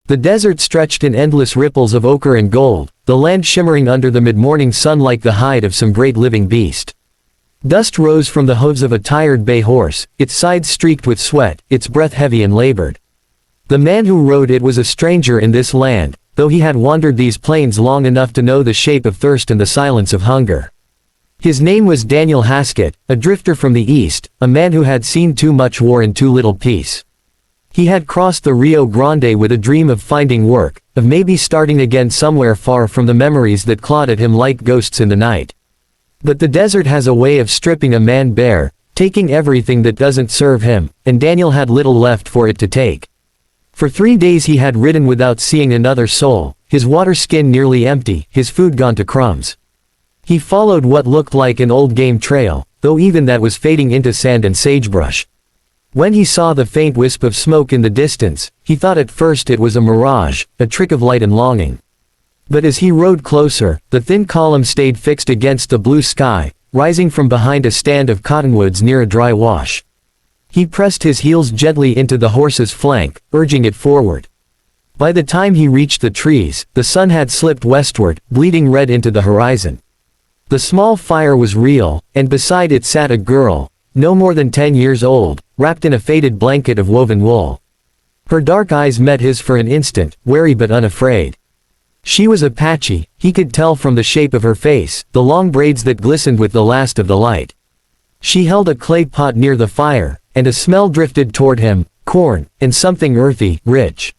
The desert stretched in endless ripples of ochre and gold, the land shimmering under the mid-morning sun like the hide of some great living beast. Dust rose from the hooves of a tired bay horse, its sides streaked with sweat, its breath heavy and labored. The man who rode it was a stranger in this land, though he had wandered these plains long enough to know the shape of thirst and the silence of hunger. His name was Daniel Haskett, a drifter from the east, a man who had seen too much war and too little peace. He had crossed the Rio Grande with a dream of finding work, of maybe starting again somewhere far from the memories that clawed at him like ghosts in the night. But the desert has a way of stripping a man bare, taking everything that doesn't serve him, and Daniel had little left for it to take. For 3 days he had ridden without seeing another soul, his water skin nearly empty, his food gone to crumbs. He followed what looked like an old game trail, though even that was fading into sand and sagebrush. When he saw the faint wisp of smoke in the distance, he thought at first it was a mirage, a trick of light and longing. But as he rode closer, the thin column stayed fixed against the blue sky, rising from behind a stand of cottonwoods near a dry wash. He pressed his heels gently into the horse's flank, urging it forward. By the time he reached the trees, the sun had slipped westward, bleeding red into the horizon. The small fire was real, and beside it sat a girl, no more than 10 years old, wrapped in a faded blanket of woven wool. Her dark eyes met his for an instant, wary but unafraid. She was Apache, he could tell from the shape of her face, the long braids that glistened with the last of the light. She held a clay pot near the fire, and a smell drifted toward him, corn, and something earthy, rich.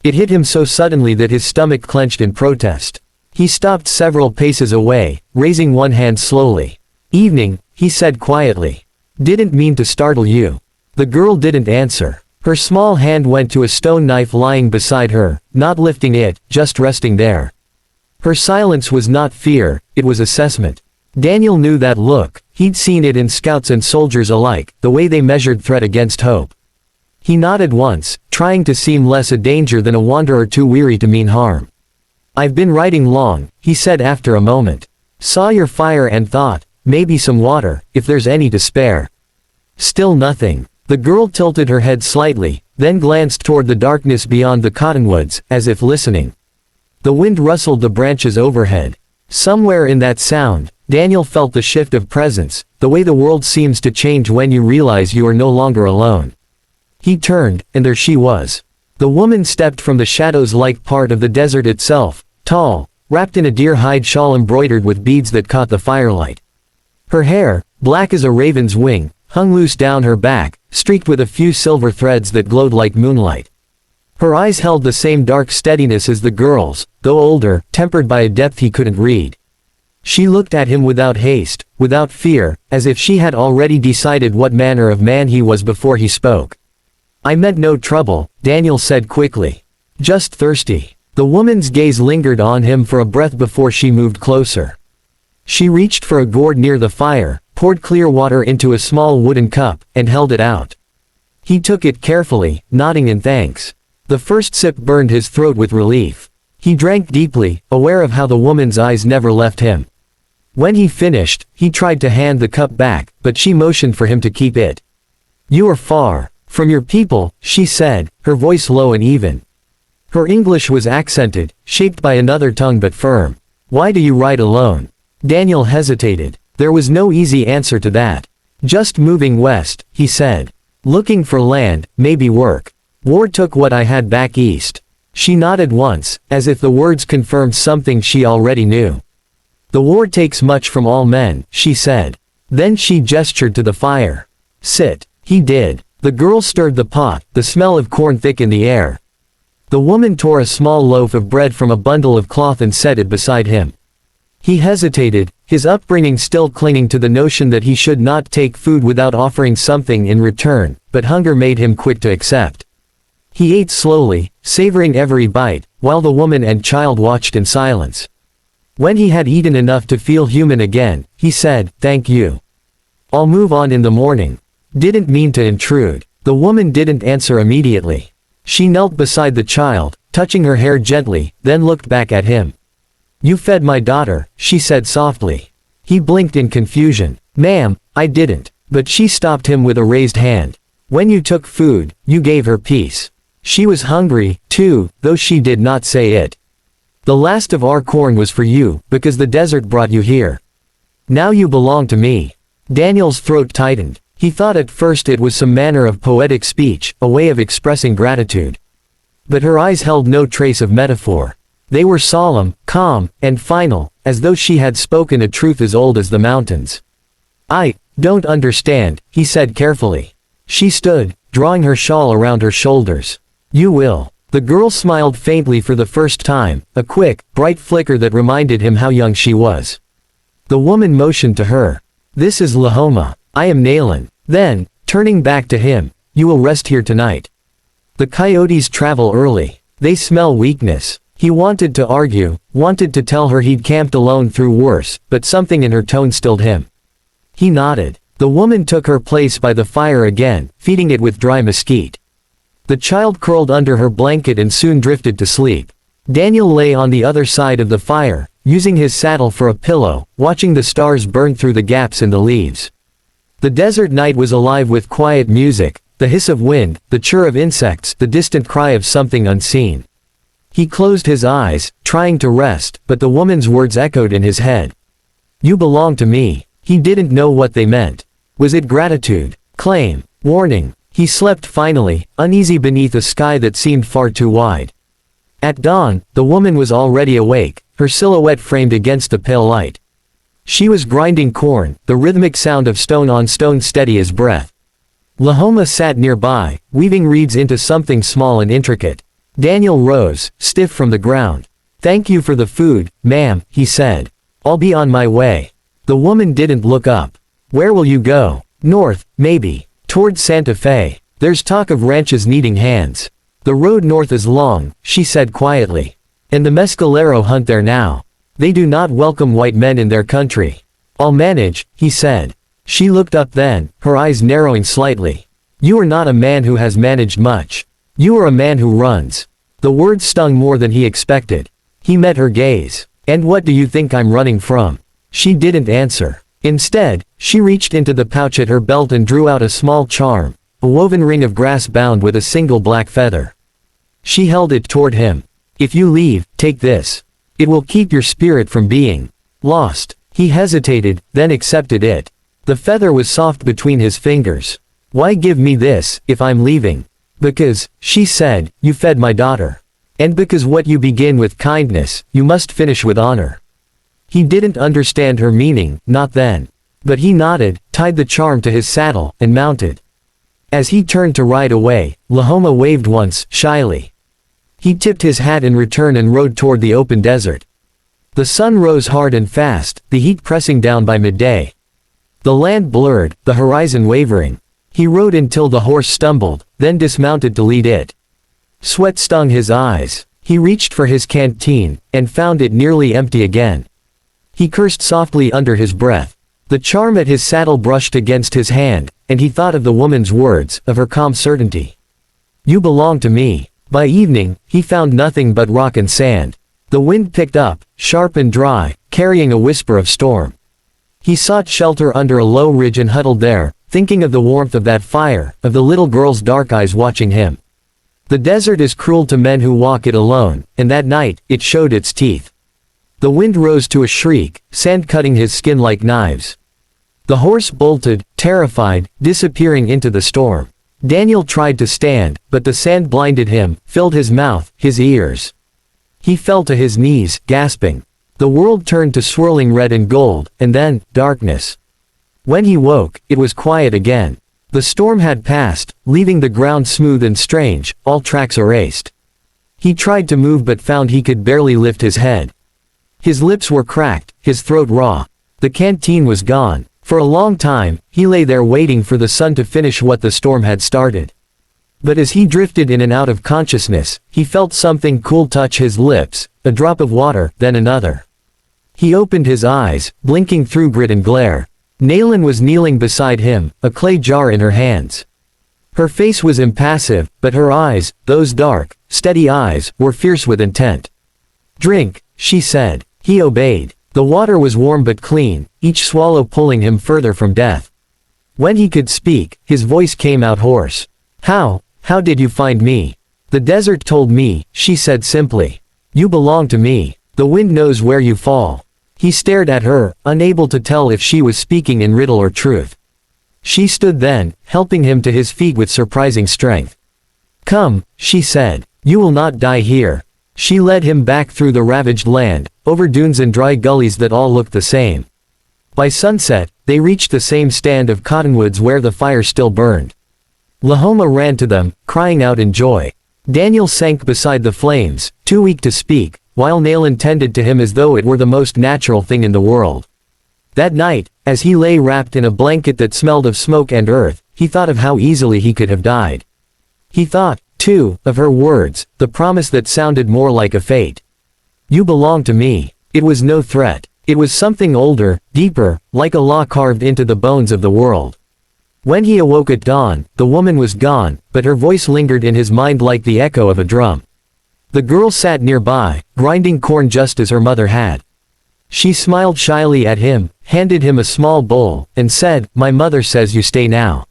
It hit him so suddenly that his stomach clenched in protest. He stopped several paces away, raising one hand slowly. "Evening," he said quietly. "Didn't mean to startle you." The girl didn't answer. Her small hand went to a stone knife lying beside her, not lifting it, just resting there. Her silence was not fear, it was assessment. Daniel knew that look, he'd seen it in scouts and soldiers alike, the way they measured threat against hope. He nodded once, trying to seem less a danger than a wanderer too weary to mean harm. "I've been riding long," he said after a moment. "Saw your fire and thought, maybe some water, if there's any to spare." Still nothing. The girl tilted her head slightly, then glanced toward the darkness beyond the cottonwoods, as if listening. The wind rustled the branches overhead. Somewhere in that sound, Daniel felt the shift of presence, the way the world seems to change when you realize you are no longer alone. He turned, and there she was. The woman stepped from the shadows-like part of the desert itself, tall, wrapped in a deer-hide shawl embroidered with beads that caught the firelight. Her hair, black as a raven's wing, hung loose down her back, streaked with a few silver threads that glowed like moonlight. Her eyes held the same dark steadiness as the girl's, though older, tempered by a depth he couldn't read. She looked at him without haste, without fear, as if she had already decided what manner of man he was before he spoke. "I meant no trouble," Daniel said quickly. "Just thirsty." The woman's gaze lingered on him for a breath before she moved closer. She reached for a gourd near the fire, poured clear water into a small wooden cup, and held it out. He took it carefully, nodding in thanks. The first sip burned his throat with relief. He drank deeply, aware of how the woman's eyes never left him. When he finished, he tried to hand the cup back, but she motioned for him to keep it. "You are far from your people," she said, her voice low and even. Her English was accented, shaped by another tongue but firm. "Why do you ride alone?" Daniel hesitated. There was no easy answer to that. "Just moving west," he said. "Looking for land, maybe work. War took what I had back east." She nodded once, as if the words confirmed something she already knew. "The war takes much from all men," she said. Then she gestured to the fire. "Sit." He did. The girl stirred the pot, the smell of corn thick in the air. The woman tore a small loaf of bread from a bundle of cloth and set it beside him. He hesitated, his upbringing still clinging to the notion that he should not take food without offering something in return, but hunger made him quick to accept. He ate slowly, savoring every bite, while the woman and child watched in silence. When he had eaten enough to feel human again, he said, "Thank you. I'll move on in the morning." Didn't mean to intrude. The woman didn't answer immediately. She knelt beside the child, touching her hair gently, then looked back at him. "You fed my daughter," she said softly. He blinked in confusion. "Ma'am, I didn't." But she stopped him with a raised hand. "When you took food, you gave her peace." She was hungry, too, though she did not say it. The last of our corn was for you, because the desert brought you here. Now you belong to me. Daniel's throat tightened. He thought at first it was some manner of poetic speech, a way of expressing gratitude. But her eyes held no trace of metaphor. They were solemn, calm, and final, as though she had spoken a truth as old as the mountains. I don't understand, he said carefully. She stood, drawing her shawl around her shoulders. You will. The girl smiled faintly for the first time, a quick, bright flicker that reminded him how young she was. The woman motioned to her. This is Lahoma. I am Nayland. Then, turning back to him, you will rest here tonight. The coyotes travel early. They smell weakness. He wanted to argue, wanted to tell her he'd camped alone through worse, but something in her tone stilled him. He nodded. The woman took her place by the fire again, feeding it with dry mesquite. The child curled under her blanket and soon drifted to sleep. Daniel lay on the other side of the fire, using his saddle for a pillow, watching the stars burn through the gaps in the leaves. The desert night was alive with quiet music, the hiss of wind, the chirr of insects, the distant cry of something unseen. He closed his eyes, trying to rest, but the woman's words echoed in his head. You belong to me. He didn't know what they meant. Was it gratitude? Claim? Warning? He slept finally, uneasy beneath a sky that seemed far too wide. At dawn, the woman was already awake, her silhouette framed against the pale light. She was grinding corn, the rhythmic sound of stone on stone steady as breath. Lahoma sat nearby, weaving reeds into something small and intricate. Daniel rose, stiff from the ground. Thank you for the food, ma'am, he said. I'll be on my way. The woman didn't look up. Where will you go? North, maybe. Toward Santa Fe. There's talk of ranches needing hands. The road north is long, she said quietly. And the mescalero hunt there now. They do not welcome white men in their country. I'll manage, he said. She looked up then, her eyes narrowing slightly. You are not a man who has managed much. You are a man who runs. The words stung more than he expected. He met her gaze. And what do you think I'm running from? She didn't answer. Instead, she reached into the pouch at her belt and drew out a small charm, a woven ring of grass bound with a single black feather. She held it toward him. If you leave, take this. It will keep your spirit from being lost. He hesitated, then accepted it. The feather was soft between his fingers. Why give me this, if I'm leaving? Because, she said, you fed my daughter. And because what you begin with kindness, you must finish with honor. He didn't understand her meaning, not then. But he nodded, tied the charm to his saddle, and mounted. As he turned to ride away, Lahoma waved once, shyly. He tipped his hat in return and rode toward the open desert. The sun rose hard and fast, the heat pressing down by midday. The land blurred, the horizon wavering. He rode until the horse stumbled, then dismounted to lead it. Sweat stung his eyes. He reached for his canteen, and found it nearly empty again. He cursed softly under his breath. The charm at his saddle brushed against his hand, and he thought of the woman's words, of her calm certainty. You belong to me. By evening, he found nothing but rock and sand. The wind picked up, sharp and dry, carrying a whisper of storm. He sought shelter under a low ridge and huddled there, thinking of the warmth of that fire, of the little girl's dark eyes watching him. The desert is cruel to men who walk it alone, and that night, it showed its teeth. The wind rose to a shriek, sand cutting his skin like knives. The horse bolted, terrified, disappearing into the storm. Daniel tried to stand, but the sand blinded him, filled his mouth, his ears. He fell to his knees, gasping. The world turned to swirling red and gold, and then, darkness. When he woke, it was quiet again. The storm had passed, leaving the ground smooth and strange, all tracks erased. He tried to move but found he could barely lift his head. His lips were cracked, his throat raw. The canteen was gone. For a long time, he lay there waiting for the sun to finish what the storm had started. But as he drifted in and out of consciousness, he felt something cool touch his lips, a drop of water, then another. He opened his eyes, blinking through grit and glare. Nayland was kneeling beside him, a clay jar in her hands. Her face was impassive, but her eyes, those dark, steady eyes, were fierce with intent. Drink, she said. He obeyed. The water was warm but clean, each swallow pulling him further from death. When he could speak, his voice came out hoarse. How did you find me? "The desert told me," she said simply. "You belong to me. The wind knows where you fall." He stared at her, unable to tell if she was speaking in riddle or truth. She stood then, helping him to his feet with surprising strength. "Come," she said. "You will not die here." She led him back through the ravaged land, over dunes and dry gullies that all looked the same. By sunset, they reached the same stand of cottonwoods where the fire still burned. Lahoma ran to them, crying out in joy. Daniel sank beside the flames, too weak to speak, while Nayland tended to him as though it were the most natural thing in the world. That night, as he lay wrapped in a blanket that smelled of smoke and earth, he thought of how easily he could have died. He thought, too, of her words, the promise that sounded more like a fate. "You belong to me." It was no threat. It was something older, deeper, like a law carved into the bones of the world. When he awoke at dawn, the woman was gone, but her voice lingered in his mind like the echo of a drum. The girl sat nearby, grinding corn just as her mother had. She smiled shyly at him, handed him a small bowl, and said, "My mother says you stay now."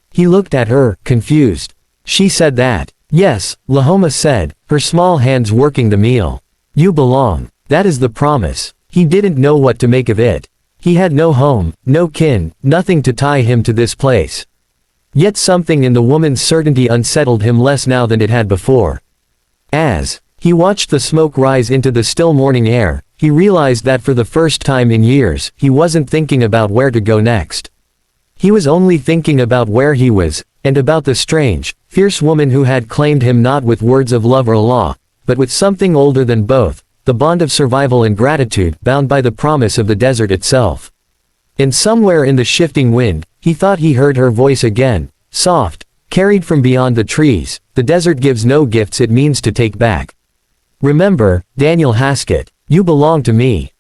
He looked at her, confused. "She said that?" "Yes," Lahoma said, her small hands working the meal. "You belong. That is the promise." He didn't know what to make of it. He had no home, no kin, nothing to tie him to this place. Yet something in the woman's certainty unsettled him less now than it had before. As he watched the smoke rise into the still morning air, he realized that for the first time in years, he wasn't thinking about where to go next. He was only thinking about where he was, and about the strange, fierce woman who had claimed him not with words of love or law, but with something older than both, the bond of survival and gratitude, bound by the promise of the desert itself. And somewhere in the shifting wind, he thought he heard her voice again, soft, carried from beyond the trees, "The desert gives no gifts it means to take back. Remember, Daniel Haskett, you belong to me."